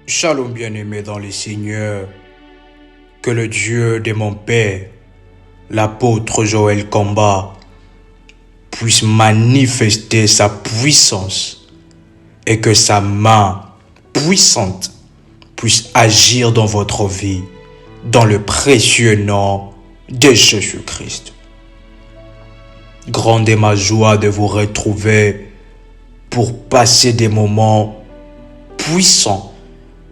Shalom bien-aimé dans le Seigneur, que le Dieu de mon Père, l'apôtre Joël Kamba, puisse manifester sa puissance et que sa main puissante puisse agir dans votre vie, dans le précieux nom de Jésus-Christ. Grande est ma joie de vous retrouver pour passer des moments puissants,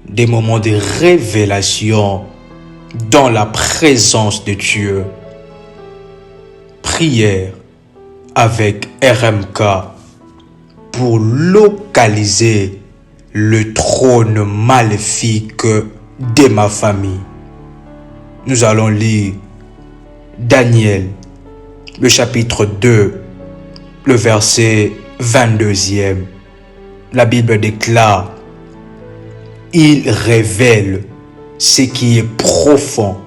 des moments de révélation dans la présence de Dieu. Prière avec RMK pour localiser le trône maléfique de ma famille. Nous allons lire Daniel, le chapitre 2, le verset 22e. La Bible déclare: il révèle ce qui est profond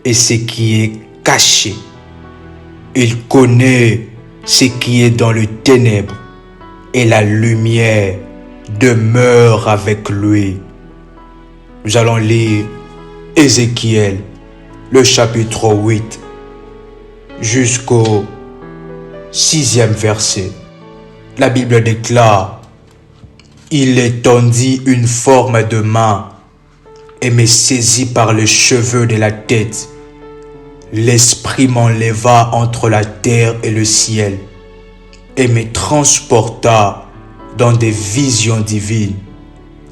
et ce qui est caché. Il connaît ce qui est dans le ténèbre et la lumière demeure avec lui. Nous allons lire Ézéchiel, le chapitre 8, jusqu'au 6e verset. La Bible déclare: il étendit une forme de main et me saisit par les cheveux de la tête. L'Esprit m'enleva entre la terre et le ciel et me transporta dans des visions divines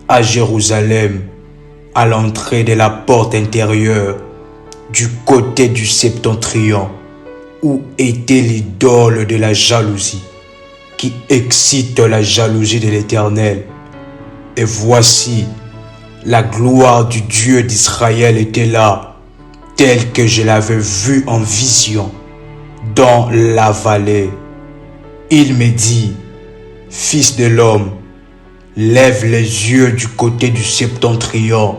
à Jérusalem, à l'entrée de la porte intérieure du côté du septentrion, où était l'idole de la jalousie, qui excite la jalousie de l'Éternel. Et voici, la gloire du Dieu d'Israël était là, telle que je l'avais vue en vision, dans la vallée. Il me dit: fils de l'homme, lève les yeux du côté du septentrion.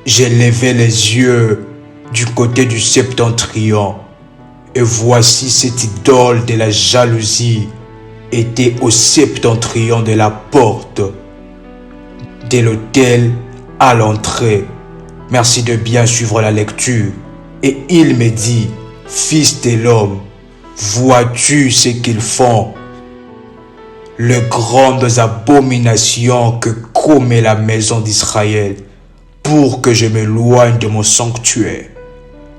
J'ai levé les yeux du côté du septentrion, et voici cette idole de la jalousie était au septentrion de la porte de l'autel à l'entrée. Merci de bien suivre la lecture. Et il me dit: fils de l'homme, vois-tu ce qu'ils font? Les grandes abominations que commet la maison d'Israël, pour que je m'éloigne de mon sanctuaire.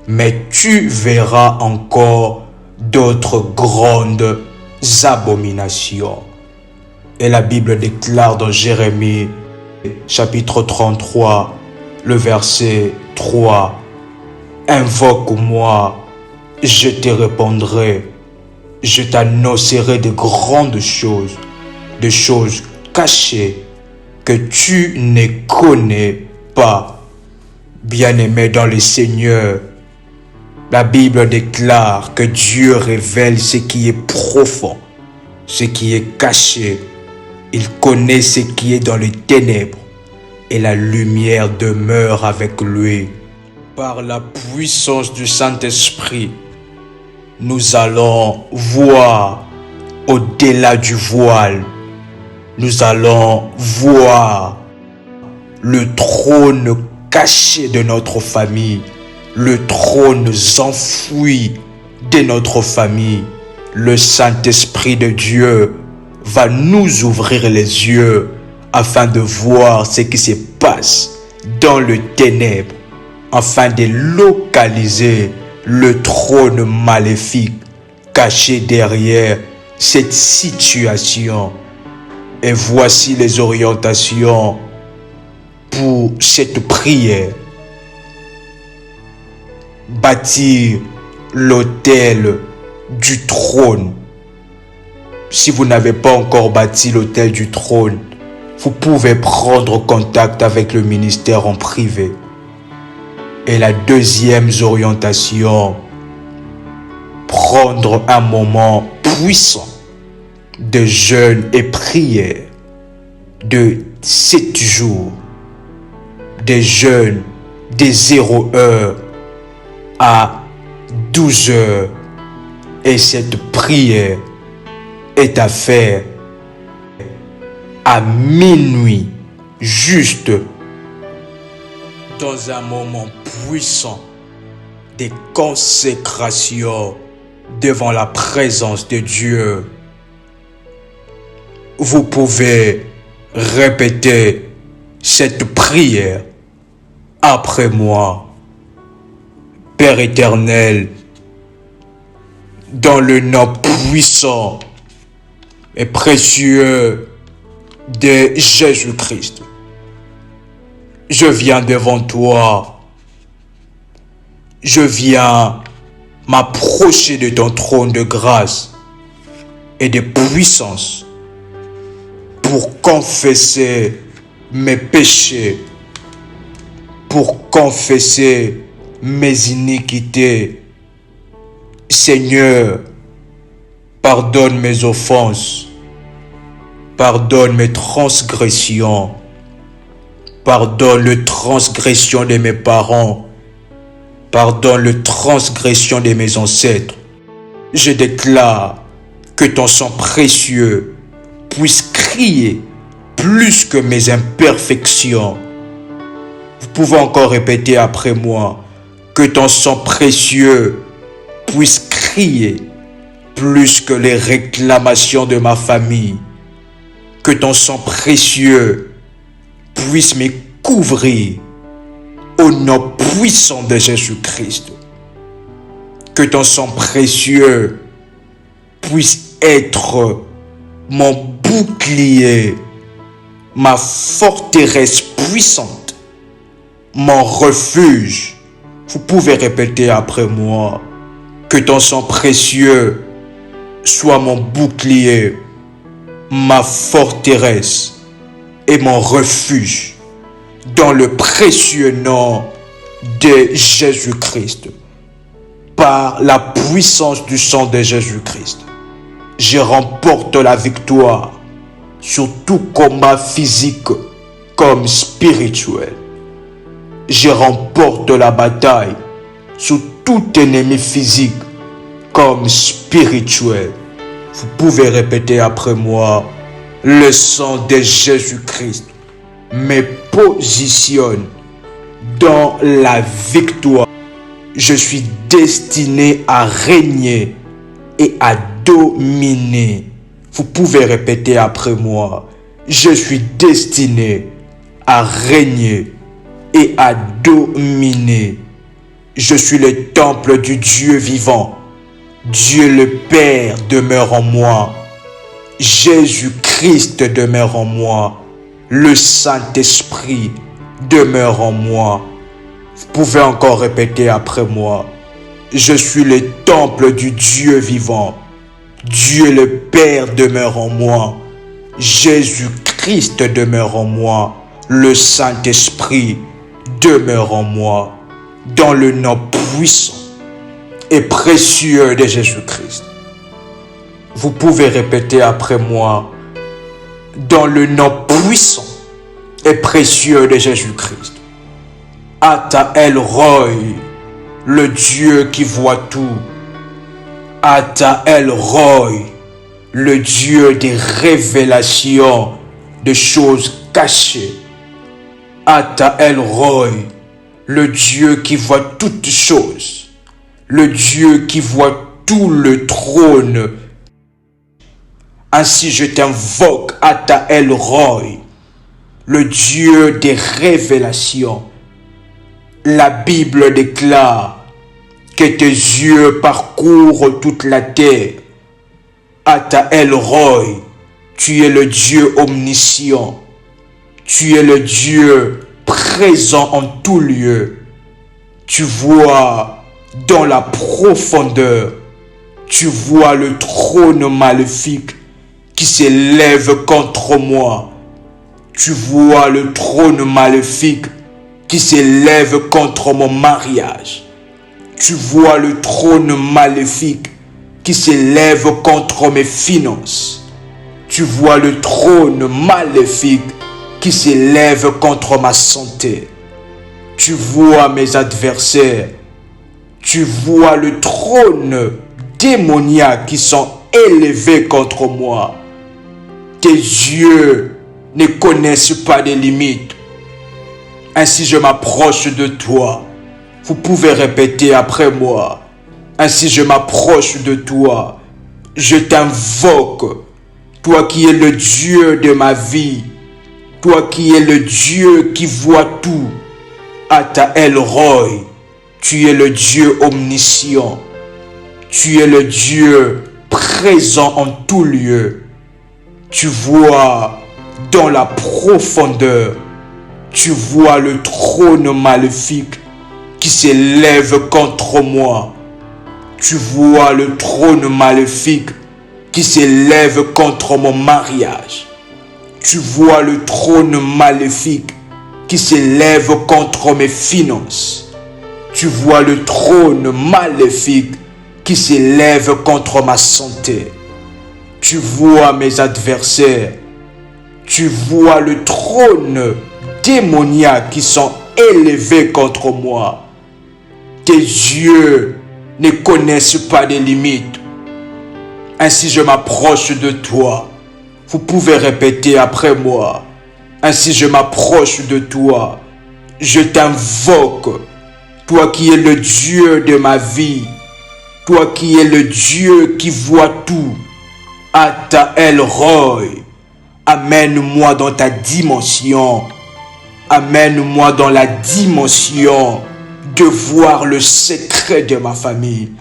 Mais tu verras encore d'autres grandes abominations. Et la Bible déclare dans Jérémie, chapitre 33, le verset 3: invoque-moi, je te répondrai, je t'annoncerai de grandes choses, des choses cachées que tu ne connais pas. Bien-aimé dans le Seigneur, la Bible déclare que Dieu révèle ce qui est profond, ce qui est caché. Il connaît ce qui est dans les ténèbres et la lumière demeure avec lui. Par la puissance du Saint-Esprit, nous allons voir au-delà du voile. Nous allons voir le trône caché de notre famille, le trône enfoui de notre famille. Le Saint-Esprit de Dieu va nous ouvrir les yeux afin de voir ce qui se passe dans le ténèbre, afin de localiser le trône maléfique caché derrière cette situation. Et voici les orientations pour cette prière. Bâtir l'autel du trône. Si vous n'avez pas encore bâti l'autel du trône, vous pouvez prendre contact avec le ministère en privé. Et la deuxième orientation, prendre un moment puissant de jeûne et prière de 7 jours, de jeûne de 0 heure à 12 heures. Et cette prière est à faire à minuit juste dans un moment puissant de consécration devant la présence de Dieu. Vous pouvez répéter cette prière après moi. Père éternel, dans le nom puissant et précieux de Jésus-Christ, je viens devant toi. Je viens m'approcher de ton trône de grâce et de puissance pour confesser mes péchés, pour confesser mes iniquités. Seigneur, pardonne mes offenses, pardonne mes transgressions, pardonne les transgressions de mes parents, pardonne les transgressions de mes ancêtres. Je déclare que ton sang précieux puisse crier plus que mes imperfections. Vous pouvez encore répéter après moi, que ton sang précieux puisse crier plus que les réclamations de ma famille. Que ton sang précieux puisse me couvrir au nom puissant de Jésus-Christ. Que ton sang précieux puisse être mon bouclier, ma forteresse puissante, mon refuge. Vous pouvez répéter après moi. Que ton sang précieux soit mon bouclier, ma forteresse et mon refuge. Dans le précieux nom de Jésus-Christ. Par la puissance du sang de Jésus-Christ, je remporte la victoire sur tout combat physique comme spirituel. Je remporte la bataille sur tout ennemi physique comme spirituel. Vous pouvez répéter après moi. Le sang de Jésus-Christ me positionne dans la victoire. Je suis destiné à régner et à dominer. Vous pouvez répéter après moi. Je suis destiné à régner et à dominer. Je suis le temple du Dieu vivant. Dieu le Père demeure en moi. Jésus-Christ demeure en moi. Le Saint-Esprit demeure en moi. Vous pouvez encore répéter après moi. Je suis le temple du Dieu vivant. Dieu le Père demeure en moi. Jésus-Christ demeure en moi. Le Saint-Esprit demeure en moi. Dans le nom puissant et précieux de Jésus-Christ. Vous pouvez répéter après moi. Dans le nom puissant et précieux de Jésus-Christ. Ata El Roi, le Dieu qui voit tout. Ata El Roi, le Dieu des révélations de choses cachées. Ata El Roi, le Dieu qui voit toutes choses. Le Dieu qui voit tout le trône. Ainsi je t'invoque, Ata El Roi, le Dieu des révélations. La Bible déclare que tes yeux parcourent toute la terre. Ata El Roi, tu es le Dieu omniscient. Tu es le Dieu présent en tout lieu. Tu vois dans la profondeur. Tu vois le trône maléfique qui s'élève contre moi. Tu vois le trône maléfique qui s'élève contre mon mariage. Tu vois le trône maléfique qui s'élève contre mes finances. Tu vois le trône maléfique qui s'élève contre ma santé. Tu vois mes adversaires. Tu vois le trône démoniaque qui sont élevés contre moi. Tes yeux ne connaissent pas de limites. Ainsi je m'approche de toi. Vous pouvez répéter après moi. Ainsi je m'approche de toi. Je t'invoque. Toi qui es le Dieu de ma vie. Toi qui es le Dieu qui voit tout. Ata El Roi. Tu es le Dieu omniscient. Tu es le Dieu présent en tout lieu. Tu vois dans la profondeur. Tu vois le trône maléfique qui s'élève contre moi. Tu vois le trône maléfique qui s'élève contre mon mariage. Tu vois le trône maléfique qui s'élève contre mes finances. Tu vois le trône maléfique qui s'élève contre ma santé. Tu vois mes adversaires. Tu vois le trône démoniaque qui sont élevés contre moi. Tes yeux ne connaissent pas de limites. Ainsi je m'approche de toi. Vous pouvez répéter après moi. Ainsi je m'approche de toi. Je t'invoque. Toi qui es le Dieu de ma vie. Toi qui es le Dieu qui voit tout. Ata El Roi. Amène-moi dans ta dimension. Amène-moi dans la dimension de voir le secret de ma famille.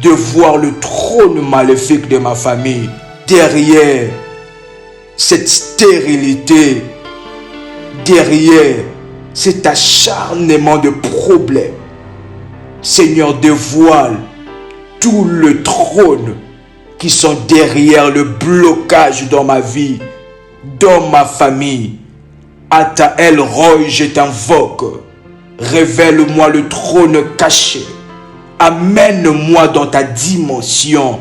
De voir le trône maléfique de ma famille. Derrière cette stérilité. Derrière cet acharnement de problèmes. Seigneur, dévoile tout le trône qui sont derrière le blocage dans ma vie, dans ma famille. Ata El Roi, je t'invoque. Révèle-moi le trône caché. Amène-moi dans ta dimension.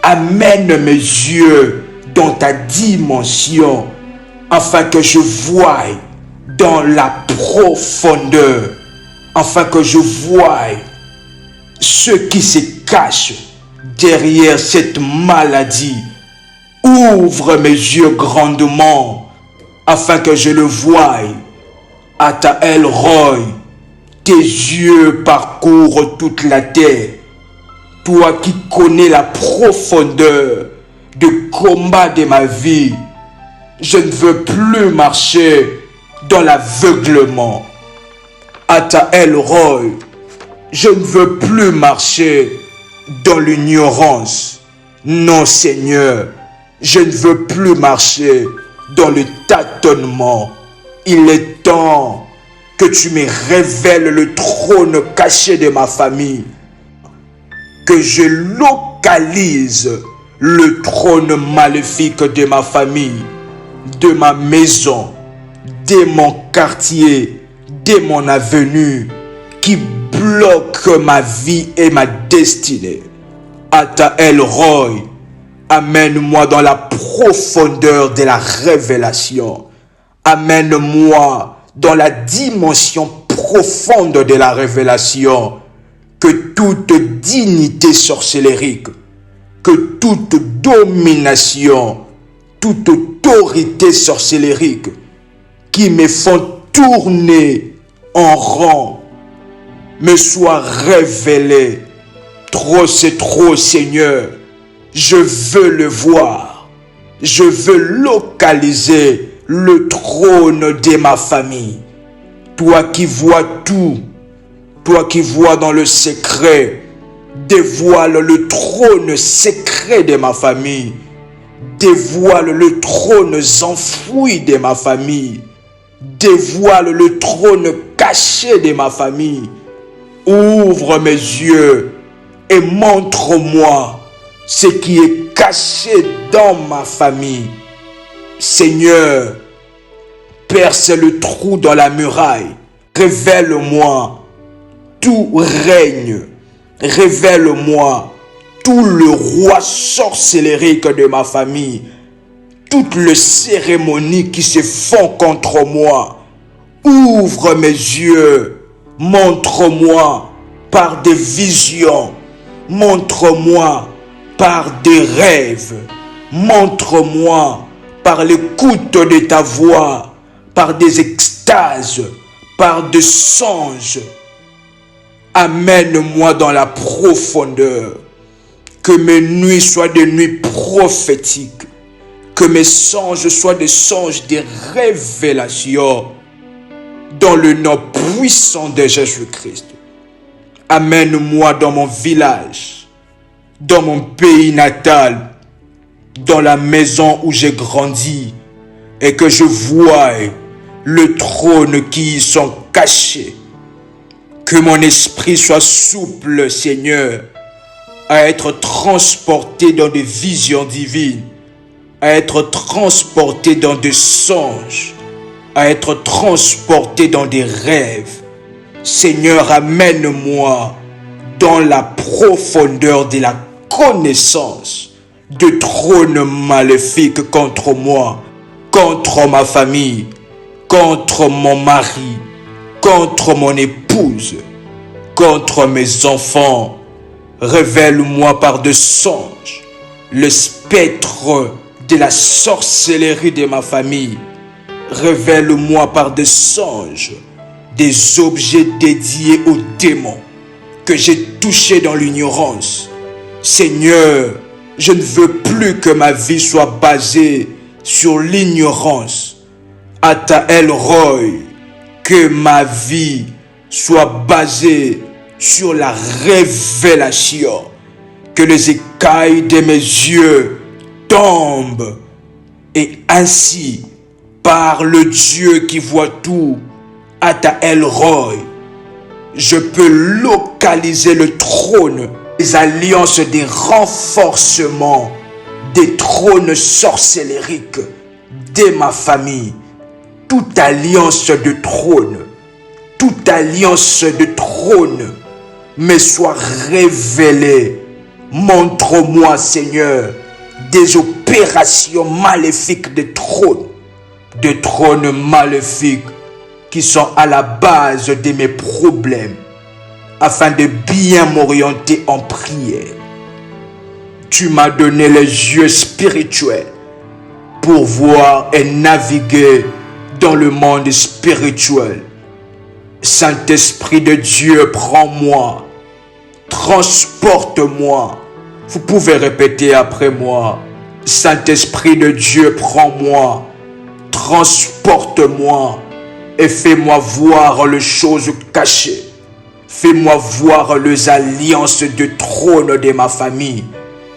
Amène mes yeux dans ta dimension, afin que je voie dans la profondeur, afin que je voie ce qui se cache derrière cette maladie. Ouvre mes yeux grandement, afin que je le voie. Ata El Roi, tes yeux parcourent toute la terre. Toi qui connais la profondeur du combat de ma vie, je ne veux plus marcher dans l'aveuglement. Ata El Roi, je ne veux plus marcher dans l'ignorance. Non, Seigneur, je ne veux plus marcher dans le tâtonnement. Il est temps que tu me révèles le trône caché de ma famille. Que je localise le trône maléfique de ma famille, de ma maison, de mon quartier, de mon avenue, qui bloque ma vie et ma destinée. Ata El Roi, amène-moi dans la profondeur de la révélation. Amène-moi dans la dimension profonde de la révélation. Que toute dignité sorcellérique, que toute domination, toute autorité sorcellérique qui me font tourner en rond me soit révélée. Trop c'est trop, Seigneur. Je veux le voir. Je veux localiser le trône de ma famille. Toi qui vois tout. Toi qui vois dans le secret, dévoile le trône secret de ma famille. Dévoile le trône enfoui de ma famille. Dévoile le trône caché de ma famille. Ouvre mes yeux et montre-moi ce qui est caché dans ma famille. Seigneur, perce le trou dans la muraille. Révèle-moi tout règne. Révèle-moi tout le roi sorcellérique de ma famille. Toutes les cérémonies qui se font contre moi. Ouvre mes yeux. Montre-moi par des visions. Montre-moi par des rêves. Montre-moi par l'écoute de ta voix, par des extases, par des songes. Amène-moi dans la profondeur. Que mes nuits soient des nuits prophétiques. Que mes songes soient des songes de révélation. Dans le nom puissant de Jésus-Christ. Amène-moi dans mon village, dans mon pays natal, dans la maison où j'ai grandi, et que je voie le trône qui y sont cachés. Que mon esprit soit souple, Seigneur, à être transporté dans des visions divines, à être transporté dans des songes, à être transporté dans des rêves. Seigneur, amène-moi dans la profondeur de la connaissance de trônes maléfiques contre moi, contre ma famille, contre mon mari, contre mon épouse, contre mes enfants. Révèle-moi par des songes le spectre de la sorcellerie de ma famille. Révèle-moi par des songes des objets dédiés aux démons que j'ai touchés dans l'ignorance. Seigneur, je ne veux plus que ma vie soit basée sur l'ignorance. Ata El Roi, que ma vie soit basée sur la révélation. Que les écailles de mes yeux tombent. Et ainsi, par le Dieu qui voit tout, Ata El Roi, je peux localiser le trône, les alliances des renforcements, des trônes sorcellériques de ma famille. Toute alliance de trône, toute alliance de trône me soit révélée. Montre-moi, Seigneur, des opérations maléfiques de trônes maléfiques qui sont à la base de mes problèmes, afin de bien m'orienter en prière. Tu m'as donné les yeux spirituels pour voir et naviguer dans le monde spirituel. Saint-Esprit de Dieu, prends-moi, transporte-moi. Vous pouvez répéter après moi. Saint-Esprit de Dieu, prends-moi, transporte-moi et fais-moi voir les choses cachées. Fais-moi voir les alliances de trône de ma famille.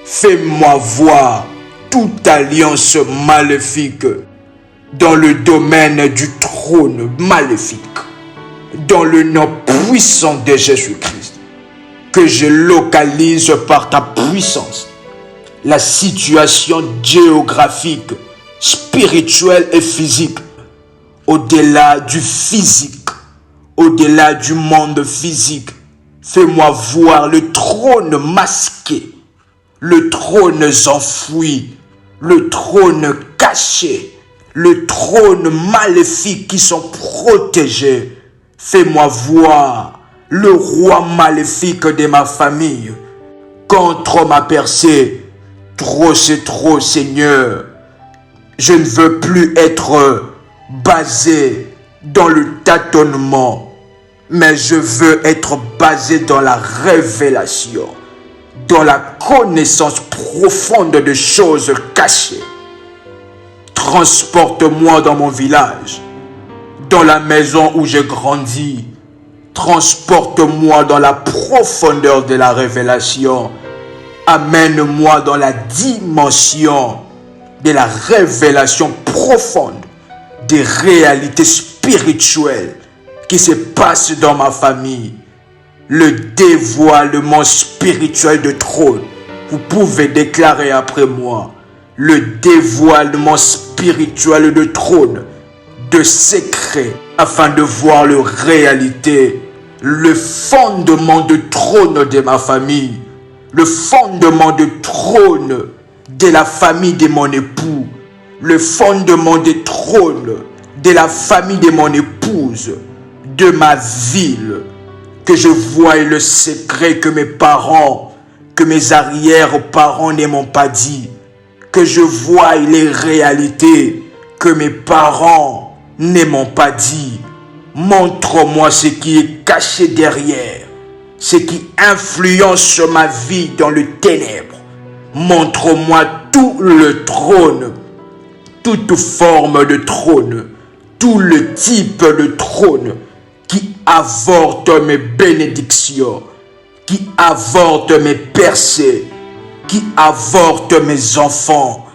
Fais-moi voir toute alliance maléfique dans le domaine du trône maléfique. Dans le nom puissant de Jésus-Christ, que je localise par ta puissance la situation géographique, spirituelle et physique, au-delà du physique, au-delà du monde physique. Fais-moi voir le trône masqué, le trône enfoui, le trône caché, le trône maléfique qui sont protégés. Fais-moi voir le roi maléfique de ma famille contre ma percée. Trop c'est trop, Seigneur. Je ne veux plus être basé dans le tâtonnement, mais je veux être basé dans la révélation, dans la connaissance profonde de choses cachées. Transporte-moi dans mon village, dans la maison où j'ai grandi. Transporte-moi dans la profondeur de la révélation. Amène-moi dans la dimension de la révélation profonde des réalités spirituelles qui se passent dans ma famille. Le dévoilement spirituel de trône. Vous pouvez déclarer après moi. Le dévoilement spirituel de trône, de secret, afin de voir la réalité, le fondement de trône de ma famille, le fondement de trône de la famille de mon époux, le fondement de trône de la famille de mon épouse, de ma ville, que je voie le secret que mes parents, que mes arrière-parents ne m'ont pas dit, que je voie les réalités que mes parents ne m'ont pas dit. Montre-moi ce qui est caché derrière, ce qui influence ma vie dans le ténèbre. Montre-moi tout le trône, toute forme de trône, tout le type de trône qui avorte mes bénédictions, qui avorte mes percées, qui avorte mes enfants.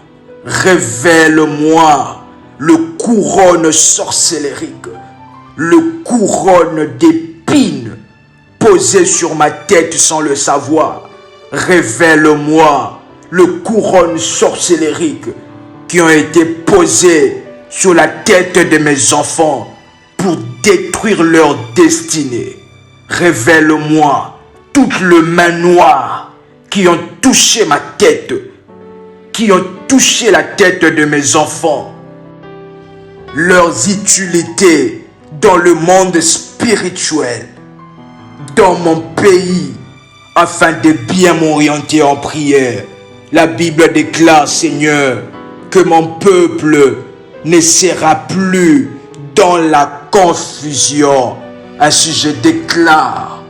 Révèle-moi le couronne sorcellérique, le couronne d'épines posé sur ma tête sans le savoir. Révèle-moi le couronne sorcellérique qui ont été posés sur la tête de mes enfants pour détruire leur destinée. Révèle-moi toutes les mains noires qui ont touché ma tête, qui ont touché la tête de mes enfants, leurs utilités dans le monde spirituel, dans mon pays, afin de bien m'orienter en prière. La Bible déclare, Seigneur, que mon peuple ne sera plus dans la confusion. Ainsi je déclare,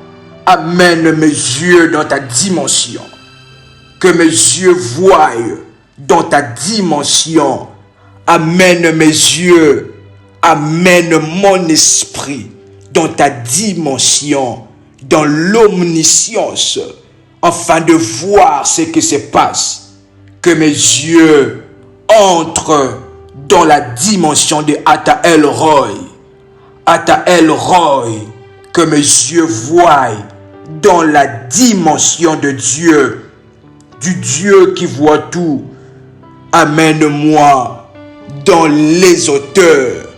amène mes yeux dans ta dimension, que mes yeux voient dans ta dimension. Amène mes yeux, amène mon esprit dans ta dimension, dans l'omniscience, afin de voir ce qui se passe. Que mes yeux entrent dans la dimension de Ata El-Roi. Ata El-Roi, que mes yeux voient dans la dimension de Dieu, du Dieu qui voit tout. Amène-moi dans les hauteurs.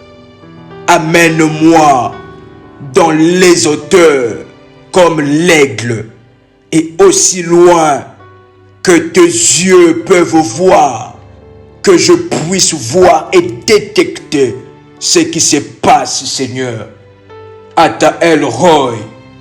Amène-moi dans les hauteurs comme l'aigle, et aussi loin que tes yeux peuvent voir, que je puisse voir et détecter ce qui se passe, Seigneur. Ata El-Roi,